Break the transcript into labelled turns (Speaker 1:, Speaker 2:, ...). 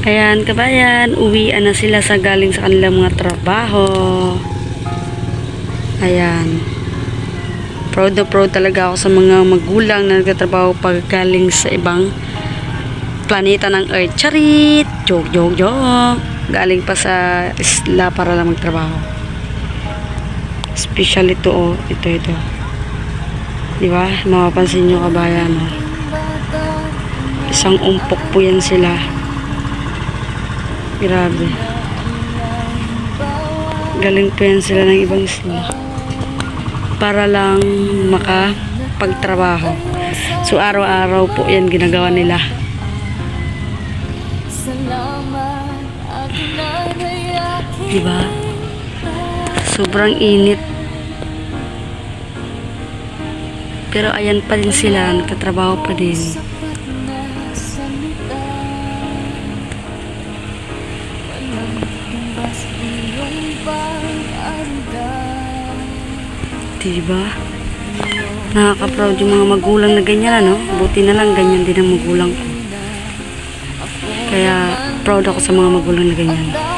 Speaker 1: Ayan, kabayan, uwian na sila sa galing sa kanilang mga trabaho. Ayan. Proud na proud talaga ako sa mga magulang na nagtatrabaho pag galing sa ibang planeta ng Earth. Charit! Joke, joke, joke. Galing pa sa isla para lang magtrabaho. Special ito, oh. Ito. Diba? Mapapansin nyo, kabayan, oh. Isang umpok po yan sila. Grabe. Galing po yan sila ng ibang isla para lang makapagtrabaho. So araw-araw po yan ginagawa nila. Diba? Sobrang init. Pero ayan pa din sila, nagtatrabaho pa din. Diba? Nakaka-proud yung mga magulang na ganyan, ano? Buti na lang ganyan din ang magulang ko. Kaya proud ako sa mga magulang na ganyan.